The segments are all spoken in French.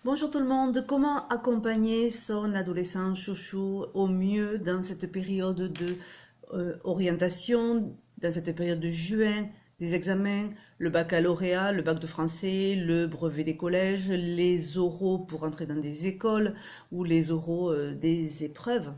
Bonjour tout le monde, comment accompagner son adolescent chouchou au mieux dans cette période de orientation, dans cette période de juin, des examens, le baccalauréat, le bac de français, le brevet des collèges, les oraux pour entrer dans des écoles ou les oraux des épreuves.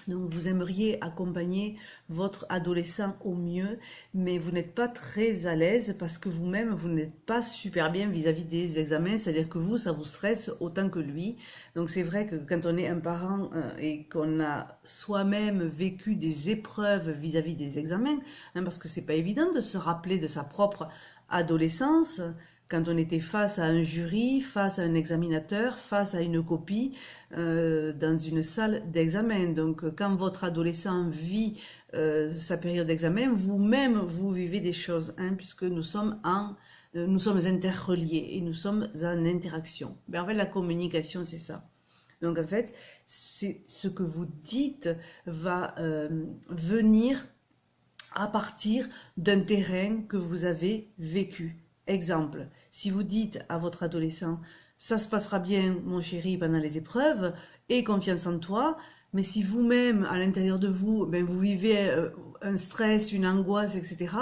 Donc vous aimeriez accompagner votre adolescent au mieux, mais vous n'êtes pas très à l'aise parce que vous-même, vous n'êtes pas super bien vis-à-vis des examens, c'est-à-dire que vous, ça vous stresse autant que lui. Donc c'est vrai que quand on est un parent et qu'on a soi-même vécu des épreuves vis-à-vis des examens, parce que c'est pas évident de se rappeler de sa propre adolescence, quand on était face à un jury, face à un examinateur, face à une copie dans une salle d'examen. Donc quand votre adolescent vit sa période d'examen, vous-même vous vivez des choses, puisque nous sommes interreliés et nous sommes en interaction. En fait, la communication, c'est ça. Donc en fait, c'est ce que vous dites va venir à partir d'un terrain que vous avez vécu. Exemple, si vous dites à votre adolescent « ça se passera bien mon chéri pendant les épreuves, aie confiance en toi », mais si vous-même, à l'intérieur de vous, vous vivez un stress, une angoisse, etc.,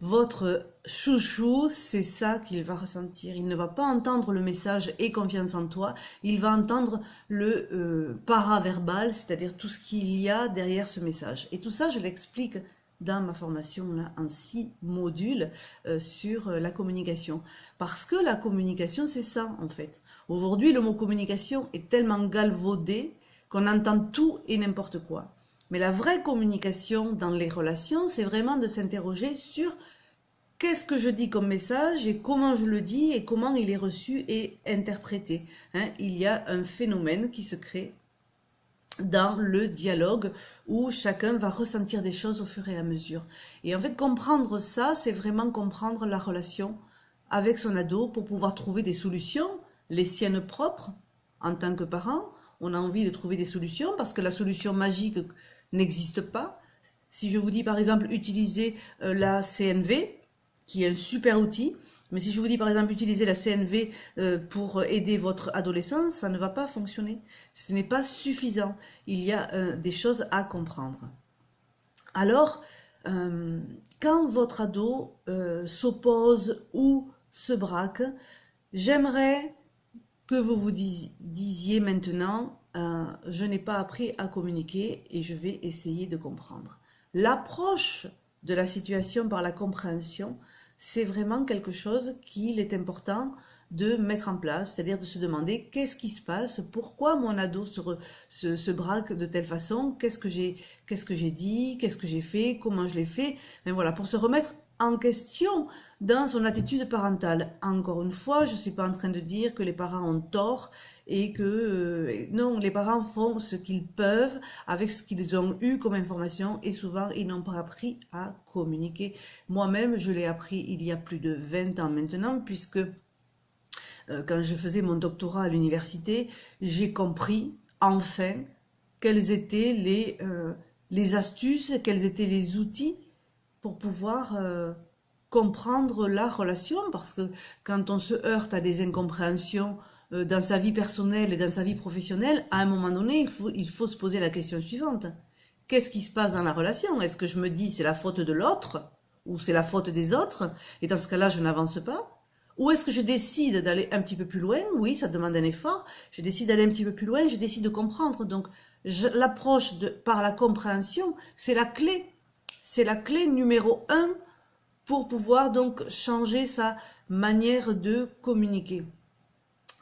votre chouchou, c'est ça qu'il va ressentir. Il ne va pas entendre le message « aie confiance en toi », il va entendre le paraverbal, c'est-à-dire tout ce qu'il y a derrière ce message. Et tout ça, je l'explique dans ma formation là, en 6 modules sur la communication. Parce que la communication, c'est ça en fait. Aujourd'hui, le mot communication est tellement galvaudé qu'on entend tout et n'importe quoi. Mais la vraie communication dans les relations, c'est vraiment de s'interroger sur qu'est-ce que je dis comme message et comment je le dis et comment il est reçu et interprété. Il y a un phénomène qui se crée dans le dialogue où chacun va ressentir des choses au fur et à mesure. Et en fait, comprendre ça, c'est vraiment comprendre la relation avec son ado pour pouvoir trouver des solutions, les siennes propres. En tant que parent, on a envie de trouver des solutions parce que la solution magique n'existe pas. Si je vous dis par exemple utiliser la CNV, qui est un super outil, mais si je vous dis par exemple utiliser la CNV pour aider votre adolescent, ça ne va pas fonctionner. Ce n'est pas suffisant. Il y a des choses à comprendre. Alors, quand votre ado s'oppose ou se braque, j'aimerais que vous vous disiez maintenant, je n'ai pas appris à communiquer et je vais essayer de comprendre. L'approche de la situation par la compréhension, c'est vraiment quelque chose qu'il est important de mettre en place, c'est-à-dire de se demander qu'est-ce qui se passe, pourquoi mon ado se braque de telle façon, qu'est-ce que j'ai dit, qu'est-ce que j'ai fait, comment je l'ai fait, voilà, pour se remettre en question dans son attitude parentale. Encore une fois, je ne suis pas en train de dire que les parents ont tort et que non, les parents font ce qu'ils peuvent avec ce qu'ils ont eu comme information et souvent ils n'ont pas appris à communiquer. Moi-même, je l'ai appris il y a plus de 20 ans maintenant puisque quand je faisais mon doctorat à l'université, j'ai compris enfin quelles étaient les astuces, quels étaient les outils pour pouvoir comprendre la relation, parce que quand on se heurte à des incompréhensions dans sa vie personnelle et dans sa vie professionnelle, à un moment donné, il faut se poser la question suivante. Qu'est-ce qui se passe dans la relation? Est-ce que je me dis c'est la faute de l'autre ou c'est la faute des autres? Et dans ce cas-là, je n'avance pas. Ou est-ce que je décide d'aller un petit peu plus loin? Oui, ça demande un effort. Je décide d'aller un petit peu plus loin, je décide de comprendre. Donc, l'approche par la compréhension, c'est la clé. C'est la clé numéro 1 pour pouvoir donc changer sa manière de communiquer.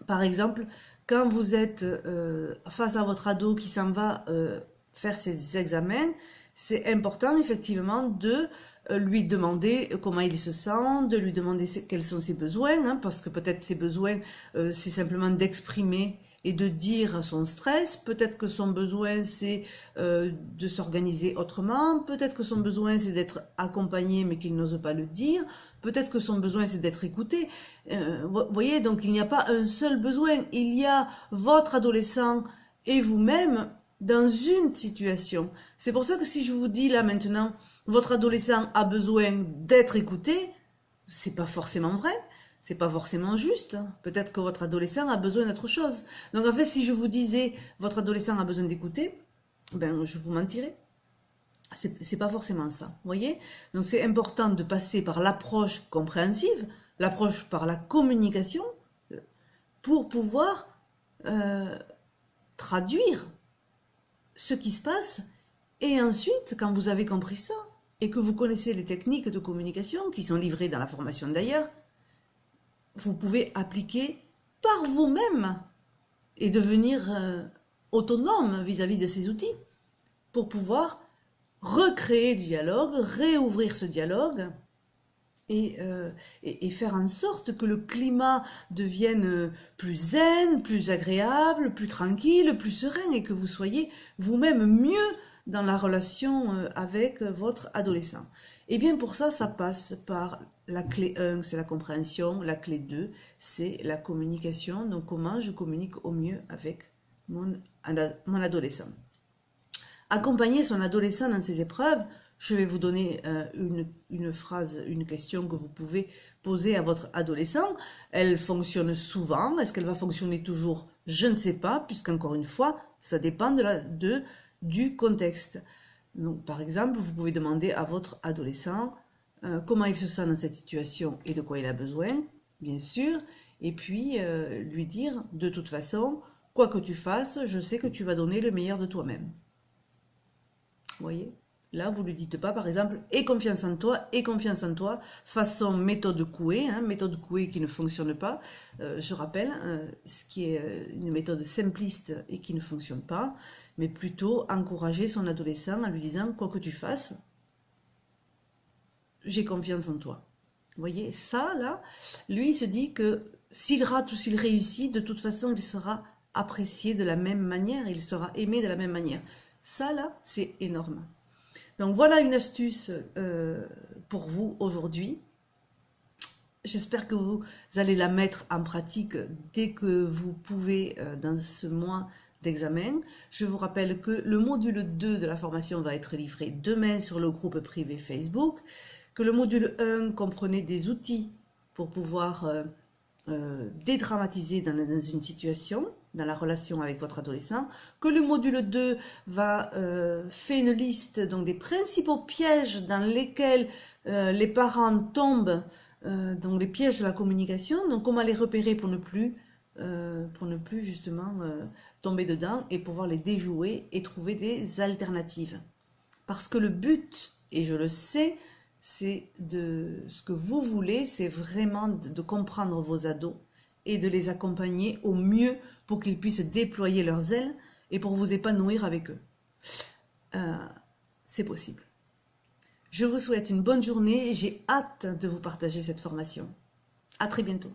Par exemple, quand vous êtes face à votre ado qui s'en va faire ses examens, c'est important effectivement de lui demander comment il se sent, de lui demander quels sont ses besoins, parce que peut-être ses besoins, c'est simplement d'exprimer et de dire son stress. Peut-être que son besoin, c'est de s'organiser autrement. Peut-être que son besoin, c'est d'être accompagné, mais qu'il n'ose pas le dire. Peut-être que son besoin, c'est d'être écouté. Vous voyez, donc il n'y a pas un seul besoin. Il y a votre adolescent et vous-même dans une situation. C'est pour ça que si je vous dis là maintenant, votre adolescent a besoin d'être écouté, c'est pas forcément vrai. C'est pas forcément juste. Peut-être que votre adolescent a besoin d'autre chose. Donc en fait, si je vous disais votre adolescent a besoin d'écouter, ben je vous mentirais. C'est pas forcément ça, vous voyez? Donc c'est important de passer par l'approche compréhensive, l'approche par la communication, pour pouvoir traduire ce qui se passe. Et ensuite, quand vous avez compris ça, et que vous connaissez les techniques de communication qui sont livrées dans la formation d'ailleurs, vous pouvez appliquer par vous-même et devenir autonome vis-à-vis de ces outils pour pouvoir recréer du dialogue, réouvrir ce dialogue et faire en sorte que le climat devienne plus zen, plus agréable, plus tranquille, plus serein et que vous soyez vous-même mieux dans la relation avec votre adolescent. Et bien pour ça, ça passe par la clé 1, c'est la compréhension, la clé 2, c'est la communication. Donc comment je communique au mieux avec mon adolescent. Accompagner son adolescent dans ses épreuves, je vais vous donner une phrase, une question que vous pouvez poser à votre adolescent. Elle fonctionne souvent. Est-ce qu'elle va fonctionner toujours? Je ne sais pas, puisqu'encore une fois, ça dépend du contexte. Donc, par exemple, vous pouvez demander à votre adolescent comment il se sent dans cette situation et de quoi il a besoin, bien sûr, et puis lui dire, de toute façon, quoi que tu fasses, je sais que tu vas donner le meilleur de toi-même. Vous voyez? Là, vous ne lui dites pas, par exemple, « aie confiance en toi », façon méthode Coué, méthode Coué qui ne fonctionne pas. Je rappelle, ce qui est une méthode simpliste et qui ne fonctionne pas, mais plutôt encourager son adolescent en lui disant, « quoi que tu fasses, j'ai confiance en toi ». Vous voyez, ça, là, lui, il se dit que s'il rate ou s'il réussit, de toute façon, il sera apprécié de la même manière, il sera aimé de la même manière. Ça, là, c'est énorme. Donc, voilà une astuce pour vous aujourd'hui. J'espère que vous allez la mettre en pratique dès que vous pouvez dans ce mois d'examen. Je vous rappelle que le module 2 de la formation va être livré demain sur le groupe privé Facebook, que le module 1 comprenait des outils pour pouvoir dédramatiser dans une situation, dans la relation avec votre adolescent, que le module 2 va faire une liste donc, des principaux pièges dans lesquels les parents tombent, donc les pièges de la communication, donc comment les repérer pour ne plus justement tomber dedans et pouvoir les déjouer et trouver des alternatives. Parce que le but, et je le sais, c'est de ce que vous voulez, c'est vraiment de comprendre vos ados et de les accompagner au mieux pour qu'ils puissent déployer leurs ailes et pour vous épanouir avec eux. C'est possible. Je vous souhaite une bonne journée et j'ai hâte de vous partager cette formation. À très bientôt.